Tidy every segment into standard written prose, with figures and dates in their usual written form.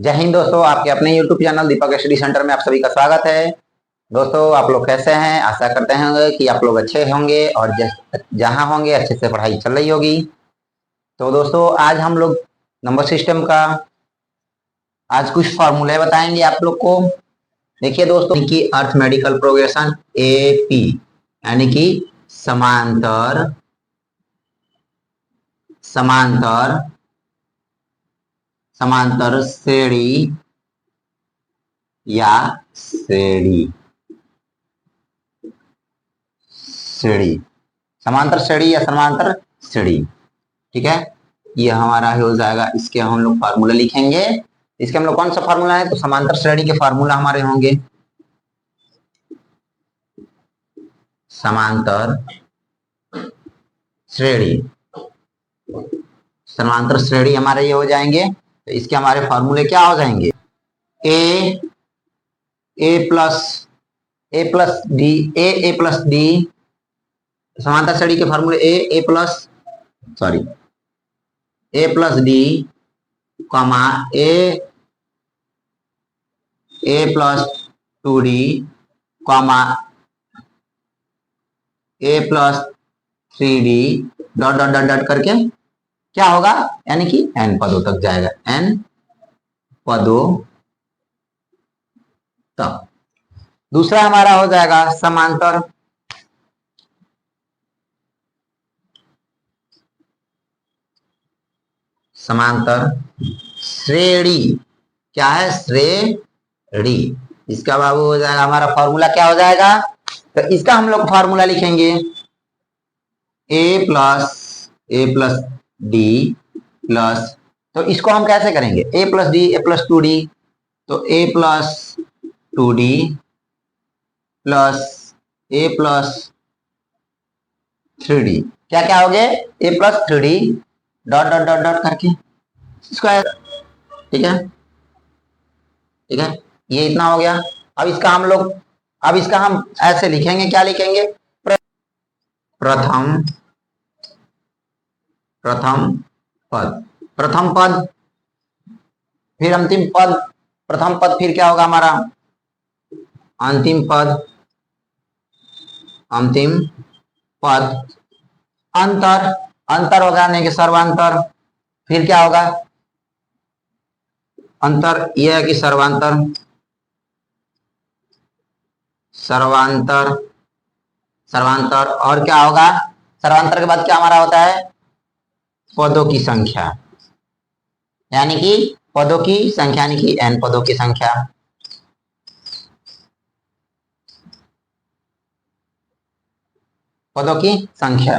जय हिंद दोस्तों, आपके अपने YouTube चैनल दीपक स्टडी सेंटर में आप सभी का स्वागत है। दोस्तों, आप लोग कैसे हैं? आशा करते हैं कि आप लोग अच्छे होंगे और जहां होंगे अच्छे से पढ़ाई चल रही होगी। तो दोस्तों, आज हम लोग नंबर सिस्टम का आज कुछ फॉर्मूले बताएंगे आप लोग को। देखिए दोस्तों, कि अर्थमेटिकल प्रोग्रेशन AP यानी कि समांतर समांतर समांतर श्रेणी या श्रेणी श्रेणी समांतर श्रेणी या समांतर श्रेणी। ठीक है, ये हमारा हो जाएगा। इसके हम लोग फार्मूला लिखेंगे। इसके हम लोग कौन सा फार्मूला है? तो समांतर श्रेणी के फार्मूला हमारे होंगे समांतर श्रेणी। समांतर श्रेणी हमारे ये हो जाएंगे। तो इसके हमारे फार्मूले क्या हो जाएंगे? ए प्लस डी। समांतर श्रेणी के फार्मूले ए प्लस डी कमा A plus 2D comma A plus 3D dot dot dot dot करके क्या होगा? यानी कि n पदों तक जाएगा, n पदों तक। दूसरा हमारा हो जाएगा समांतर श्रेणी। क्या है? श्रेणी। इसका बाबू हो जाएगा हमारा फॉर्मूला क्या हो जाएगा? तो इसका हम लोग फॉर्मूला लिखेंगे ए प्लस डी प्लस, तो इसको हम कैसे करेंगे? ए प्लस 2D, तो A plus 2D plus A plus 3D। क्या क्या हो गए? A plus 3D dot dot dot dot करके स्क्वायर। ठीक है, ठीक है, ये इतना हो गया। अब इसका हम ऐसे लिखेंगे। क्या लिखेंगे? प्रथम पद फिर अंतिम पद। प्रथम पद फिर क्या होगा हमारा? अंतिम पद अंतर होगा नहीं कि सर्वांतर। फिर क्या होगा? अंतर यह है कि सर्वांतर और क्या होगा? सर्वांतर के बाद क्या हमारा होता है? पदों की संख्या, यानी कि पदों की संख्या, यानी कि n पदों की संख्या। पदों की संख्या।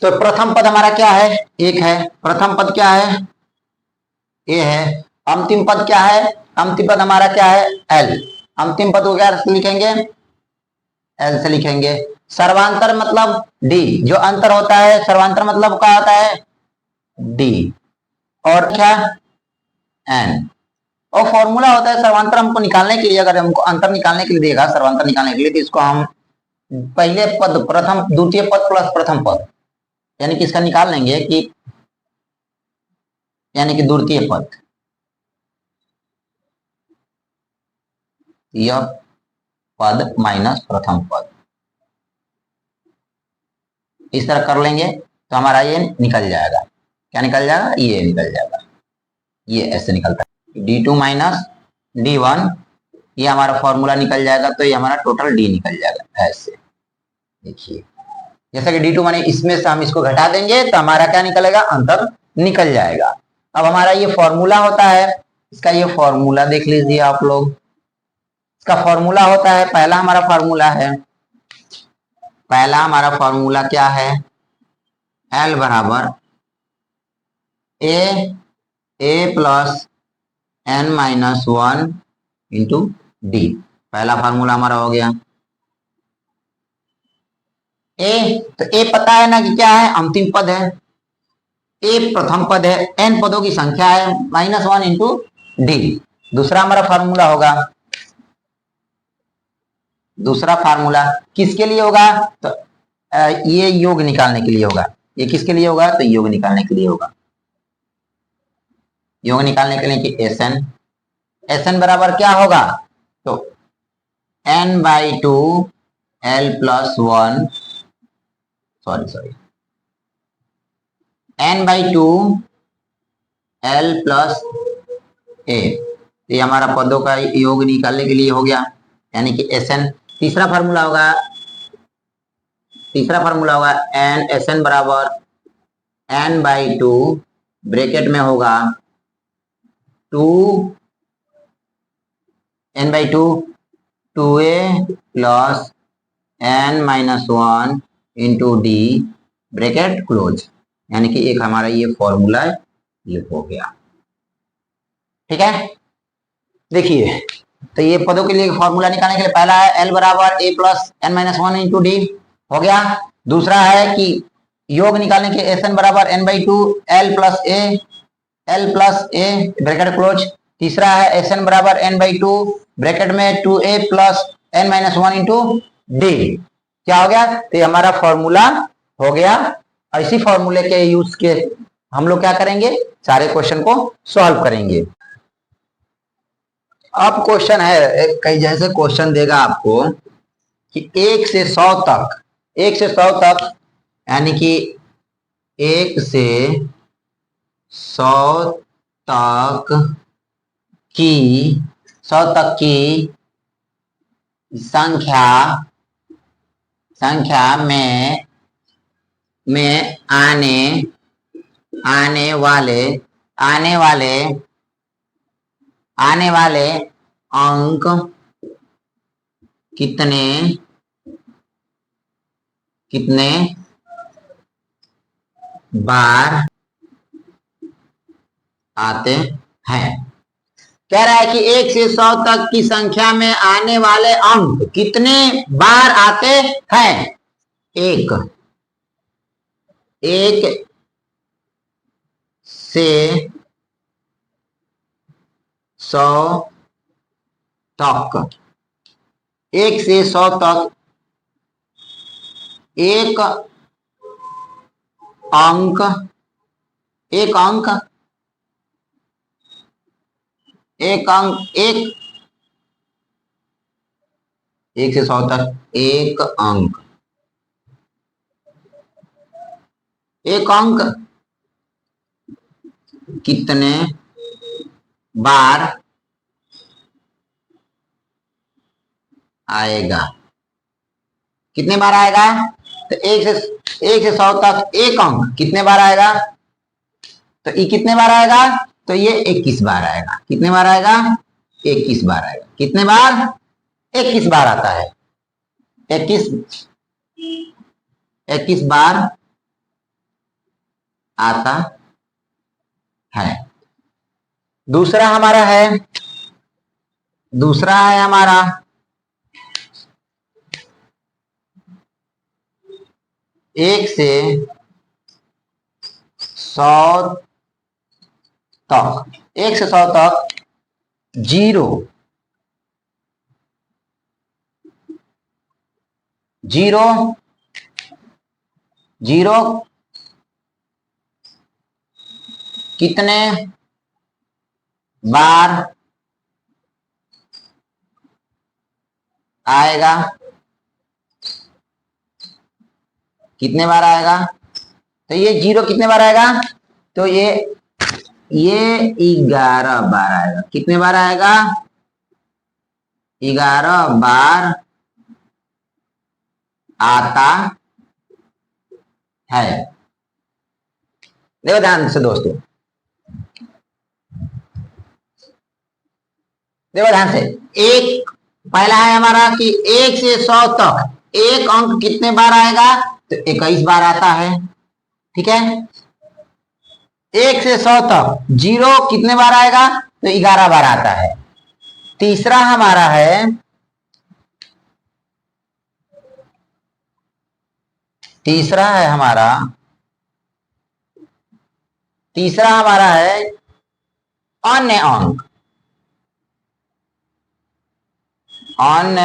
तो प्रथम पद हमारा क्या है? 1 है। प्रथम पद क्या है? ए है। अंतिम पद क्या है? अंतिम पद हमारा क्या है? L। अंतिम पद को क्या लिखेंगे? L से लिखेंगे। सर्वांतर मतलब D, जो अंतर होता है। सर्वांतर मतलब क्या होता है? D। और क्या? N। और फॉर्मूला होता है सर्वांतर हमको निकालने के लिए। अगर हमको अंतर निकालने के लिए देगा, सर्वांतर निकालने के लिए, तो इसको हम पहले पद प्रथम द्वितीय पद प्लस प्रथम पद, यानी कि इसका निकाल लेंगे कि यानी कि द्वितीय पद, यह पद माइनस प्रथम पद, इस तरह कर लेंगे तो हमारा ये निकल जाएगा। क्या निकल जाएगा? ये निकल जाएगा। ये ऐसे निकलता है D2 माइनस D1, ये हमारा फॉर्मूला निकल जाएगा। तो ये हमारा टोटल D निकल जाएगा। ऐसे देखिए, जैसा कि D2 माने इसमें से हम इसको घटा देंगे तो हमारा क्या निकलेगा? अंतर निकल जाएगा। अब हमारा ये फॉर्मूला होता है, इसका ये फॉर्मूला देख लीजिए आप लोग। इसका फॉर्मूला होता है, पहला हमारा फॉर्मूला क्या है? L बराबर ए प्लस n-1 इंटू D। पहला फार्मूला हमारा हो गया। तो ए पता है ना कि क्या है? अंतिम पद है। ए प्रथम पद है, n पदों की संख्या है, -1 इंटू D। दूसरा हमारा फार्मूला होगा, दूसरा फार्मूला किसके लिए होगा? तो ये योग निकालने के लिए होगा। ये किसके लिए होगा? तो योग निकालने के लिए होगा। योग निकालने के लिए कि एस एन बराबर क्या होगा, तो n/2 l+1, sorry n/2 l+a, ये हमारा पदों का योग निकालने के लिए हो गया, यानी कि एस एन। तीसरा फार्मूला होगा एन एस एन बराबर n/2, ब्रैकेट में होगा 2 n/2 2a plus n-1 into D, bracket close, यानी कि एक हमारा ये फॉर्मूला ये हो गया। ठीक है, देखिए तो ये पदों के लिए फॉर्मूला निकालने के लिए पहला है एल बराबर ए प्लस n-1 इंटू डी, हो गया। दूसरा है कि योग निकालने के एस एन बराबर n/2 l plus A bracket close. तीसरा है एस एन बराबर n/2 ब्रैकेट में 2a plus n-1 into D, क्या हो गया, तो ये हमारा फॉर्मूला हो गया। इसी फॉर्मूले के यूज के हम लोग क्या करेंगे, सारे क्वेश्चन को सॉल्व करेंगे। अब क्वेश्चन है, कई जैसे क्वेश्चन देगा आपको कि 1 से 100 तक यानी कि 1 से 100 तक की संख्या में आने वाले अंक कितने बार आते हैं। कह रहा है कि 1 से 100 तक की संख्या में आने वाले अंक कितने बार आते हैं। एक से 100 तक, 1 से 100 तक एक अंक 1 से 100 तक एक अंक कितने बार आएगा, कितने बार आएगा, तो 1 से 100 तक एक अंक कितने बार आएगा, तो ये कितने बार आएगा, तो ये 21 बार आएगा। कितने बार आएगा, 21 बार आएगा। कितने बार, 21 बार आता है। 21 बार आता है। दूसरा है हमारा 1 से 100 तक, 1 से 100 तक जीरो कितने बार आएगा, कितने बार आएगा, तो ये जीरो कितने बार आएगा, तो ये 11 बार आएगा। कितने बार आएगा, 11 बार आता है। देखो ध्यान से दोस्तों, देखो ध्यान से, एक पहला है हमारा कि 1 से 100 तक एक अंक कितने बार आएगा, तो 21 बार आता है। ठीक है, 1 से 100 तक जीरो कितने बार आएगा, तो 11 बार आता है। तीसरा हमारा है अन्य अंक। अन्य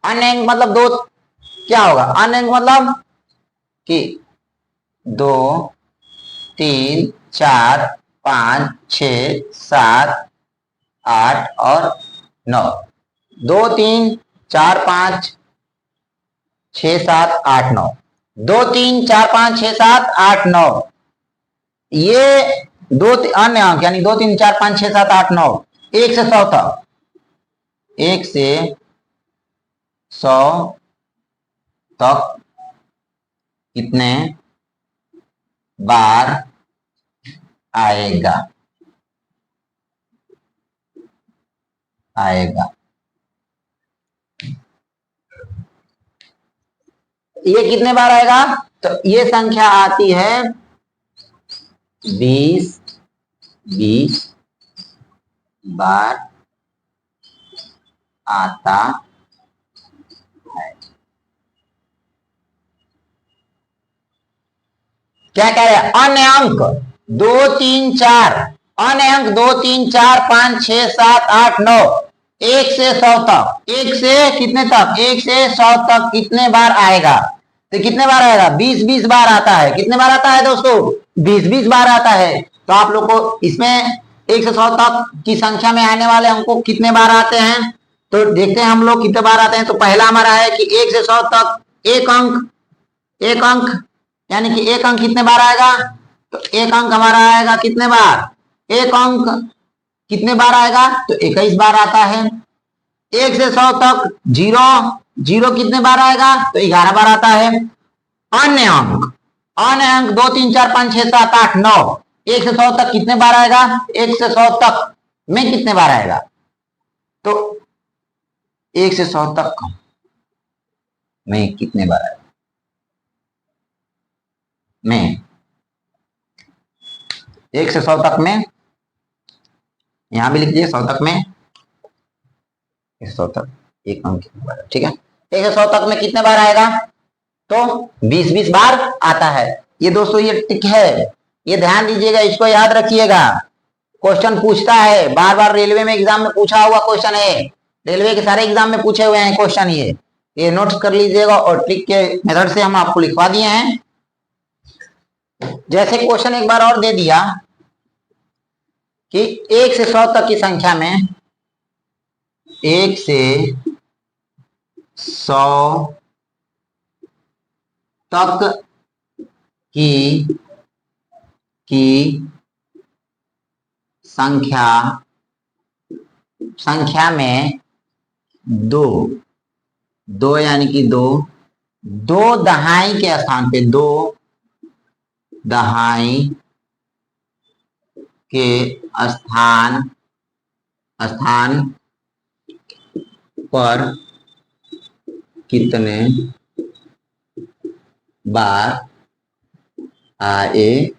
अंक मतलब दो, क्या होगा, अन्य अंक मतलब कि 2, 3, 4 5 6 7 8 और 9। 2 3 4 5 6 7 8 9। 2 3 4 5 6 7 8 9। ये दो अन्य अंक यानी 2 3 4 5 6 7 8 9 1 से 100 तक, 1 से 100 तक कितने बार आएगा? ये कितने बार आएगा? तो ये संख्या आती है 20 बार आता है। क्या कह रहे हैं? अन्य अंक 2 3 4, अन्य अंक 2 3 4 5 6 7 8 9, 1 से 100 तक, 1 से कितने तक? 1 से 100 तक कितने बार आएगा? तो कितने बार आएगा? 20 बार आता है। कितने बार आता है दोस्तों? 20 बार आता है। तो आप लोग को इसमें 1 से 100 तक की संख्या में आने वाले अंकों कितने बार आते हैं तो देखते हैं हम लोग कितने बार आते हैं। तो पहला हमारा है कि 1 से 100 तक एक अंक यानी कि एक अंक कितने बार आएगा? तो एक अंक हमारा आएगा कितने बार? एक अंक कितने बार आएगा? तो 21 बार आता है। 1 से 100 तक जीरो कितने बार आएगा? तो 11 बार आता है। अन्य अंक 2 3 4 5 6 7 8 9, 1 से 100 तक कितने बार आएगा? 1 से 100 तक में कितने बार आएगा? तो 1 से 100 तक में कितने बार आएगा? में 1 से 100 तक में, यहां भी लिख दीजिए 100 तक में, 100 तक एक अंक कितने बार? ठीक है, 1 से 100 तक में कितने बार आएगा? तो 20 बार आता है। ये दोस्तों ये टिक है, ये ध्यान दीजिएगा, इसको याद रखिएगा। क्वेश्चन पूछता है बार बार, रेलवे में एग्जाम में पूछा हुआ क्वेश्चन है, रेलवे के सारे एग्जाम में पूछे हुए हैं क्वेश्चन। ये नोट्स कर लीजिएगा और ट्रिक के मेथड से हम आपको लिखवा दिए हैं। जैसे क्वेश्चन एक बार और दे दिया कि 1 से 100 तक की संख्या में, 1 से 100 तक की संख्या में दो यानी कि दो दहाई के स्थान पे, 2 दहाई के स्थान पर कितने बार आएगा?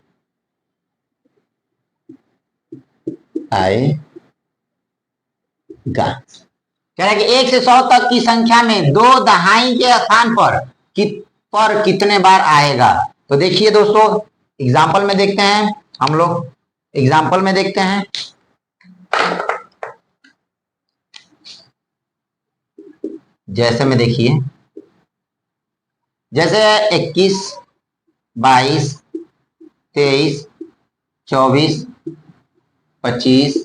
कह रहा है कि 1 से 100 तक की संख्या में 2 दहाई के स्थान पर कितने बार आएगा? तो देखिए दोस्तों, एग्जाम्पल में देखते हैं हम लोग, एग्जाम्पल में देखते हैं। जैसे में देखिए, जैसे 21 22 23 24 25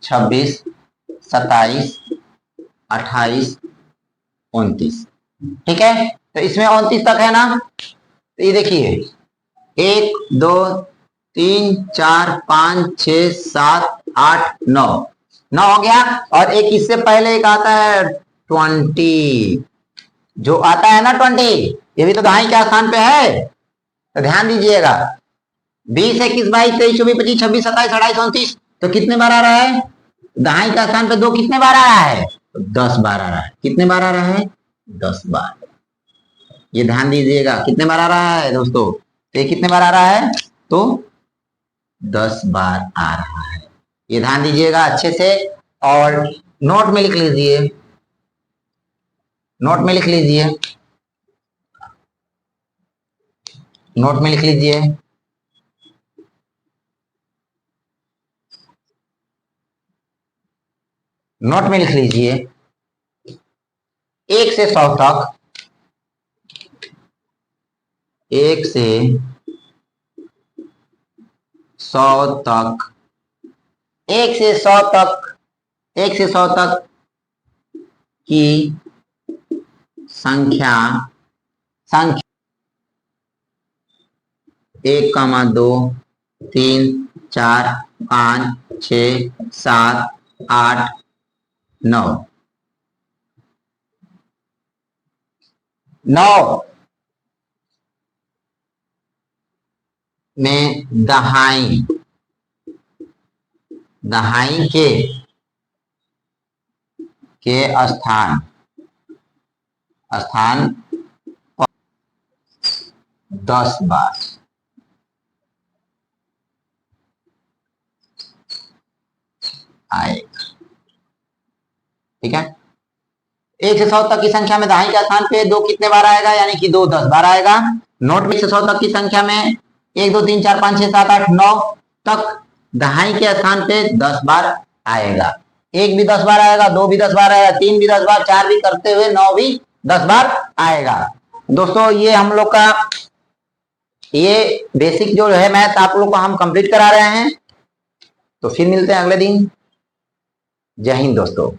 26 27 28 29, ठीक है। तो इसमें 29 तक है ना। तो ये देखिए 1 2 3 4 5 6 7 8 9 हो गया। और एक इससे पहले एक आता है 20, जो आता है ना 20, ये भी तो दहाई के स्थान पे है। तो ध्यान दीजिएगा, 20 21 22 23 24 25 26 27 28 29, तो कितने बार आ रहा है? दहाई का स्थान पे 2 कितने बार आ रहा है? 10 बार आ रहा है। कितने बार आ रहा है? 10 बार। ये ध्यान दीजिएगा, कितने बार आ रहा है दोस्तों? ये कितने बार आ रहा है? तो 10 बार आ रहा है। ये ध्यान दीजिएगा अच्छे से, और नोट में लिख लीजिए, नोट में लिख लीजिए, नोट में लिख लीजिए। नोट में लिख लीजिए 1 से 100 तक, 1 से 100 तक, 1 से 100 तक, 1 से 100 तक की संख्या 1, 2, 3, 4, 5, 6, 7, 8, 9, 9 में दहाई के स्थान 10 बार आएगा। ठीक है, 1 से 100 तक की संख्या में दहाई के स्थान पे 2 कितने बार आएगा, यानी कि 2 10 बार आएगा। नोट में 1 से 100 तक की संख्या में 1 2 3 4 5 6 7 8 9 तक दहाई के स्थान पे 10 बार आएगा। 1 भी 10 बार आएगा, 2 भी 10 बार आएगा, 3 भी 10 बार, 4 भी करते हुए 9 भी 10 बार आएगा। दोस्तों ये हम लोग का ये बेसिक जो है मैथ आप लोग को हम कंप्लीट करा रहे हैं। तो फिर मिलते हैं अगले दिन। जय हिंद दोस्तों।